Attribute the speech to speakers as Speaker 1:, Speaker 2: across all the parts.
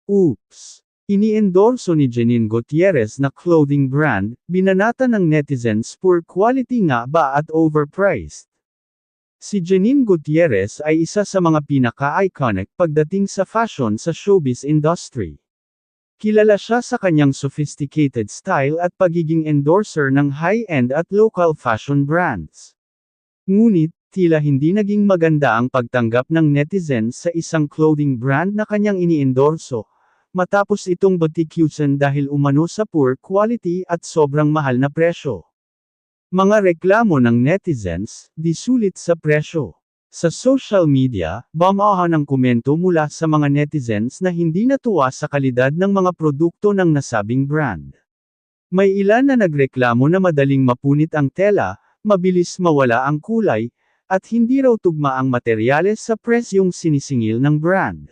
Speaker 1: Oops! Ini-endorso ni Janine Gutierrez na clothing brand, binanata ng netizens poor quality nga ba at overpriced. Si Janine Gutierrez ay isa sa mga pinaka-iconic pagdating sa fashion sa showbiz industry. Kilala siya sa kanyang sophisticated style at pagiging endorser ng high-end at local fashion brands. Ngunit, tila hindi naging maganda ang pagtanggap ng netizens sa isang clothing brand na kanyang ini-endorso, matapos itong batikusan dahil umano sa poor quality at sobrang mahal na presyo. Mga reklamo ng netizens, di sulit sa presyo. Sa social media, bamahan ang komento mula sa mga netizens na hindi natuwa sa kalidad ng mga produkto ng nasabing brand. May ilan na nagreklamo na madaling mapunit ang tela, mabilis mawala ang kulay, at hindi raw tugma ang materyales sa presyong sinisingil ng brand.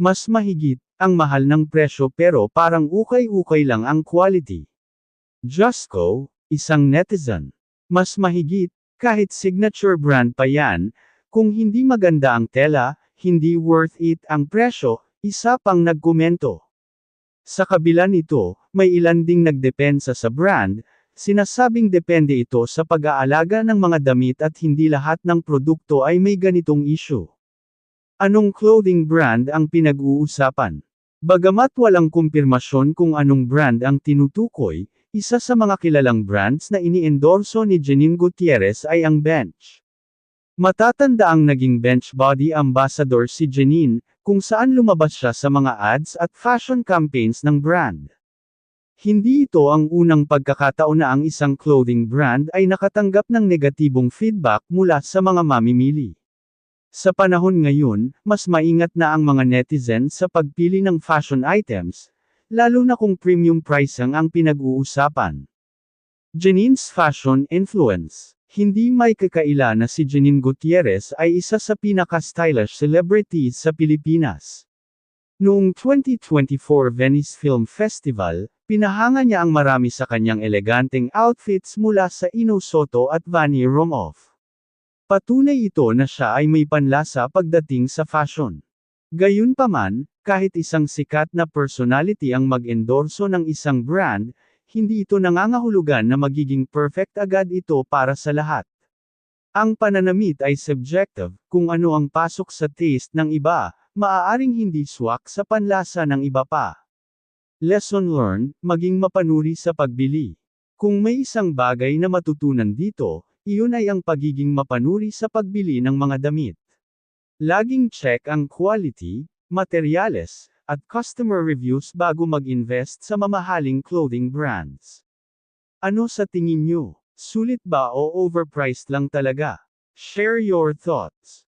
Speaker 1: Mas mahigit, ang mahal ng presyo pero parang ukay-ukay lang ang quality. Jusco, isang netizen. Mas mahigit, kahit signature brand pa yan, kung hindi maganda ang tela, hindi worth it ang presyo, isa pang nagkomento. Sa kabila nito, may ilan ding nagdepensa sa brand, sinasabing depende ito sa pag-aalaga ng mga damit at hindi lahat ng produkto ay may ganitong issue. Anong clothing brand ang pinag-uusapan? Bagamat walang kumpirmasyon kung anong brand ang tinutukoy, isa sa mga kilalang brands na ini-endorso ni Janine Gutierrez ay ang Bench. Matatanda ang naging Bench body ambassador si Janine, kung saan lumabas siya sa mga ads at fashion campaigns ng brand. Hindi ito ang unang pagkakataon na ang isang clothing brand ay nakatanggap ng negatibong feedback mula sa mga mamimili. Sa panahon ngayon, mas maingat na ang mga netizens sa pagpili ng fashion items, lalo na kung premium pricing ang pinag-uusapan. Janine's fashion influence. Hindi may kakaila na si Janine Gutierrez ay isa sa pinaka-stylish celebrities sa Pilipinas. Noong 2024 Venice Film Festival, pinahanga niya ang marami sa kanyang eleganteng outfits mula sa Ino Soto at Vanny Romoff. Patunay ito na siya ay may panlasa pagdating sa fashion. Gayunpaman, kahit isang sikat na personality ang mag-endorso ng isang brand, hindi ito nangangahulugan na magiging perfect agad ito para sa lahat. Ang pananamit ay subjective, kung ano ang pasok sa taste ng iba, maaaring hindi swak sa panlasa ng iba pa. Lesson learned, maging mapanuri sa pagbili. Kung may isang bagay na matutunan dito, iyon ay ang pagiging mapanuri sa pagbili ng mga damit. Laging check ang quality, materyales, at customer reviews bago mag-invest sa mamahaling clothing brands. Ano sa tingin nyo? Sulit ba o overpriced lang talaga? Share your thoughts.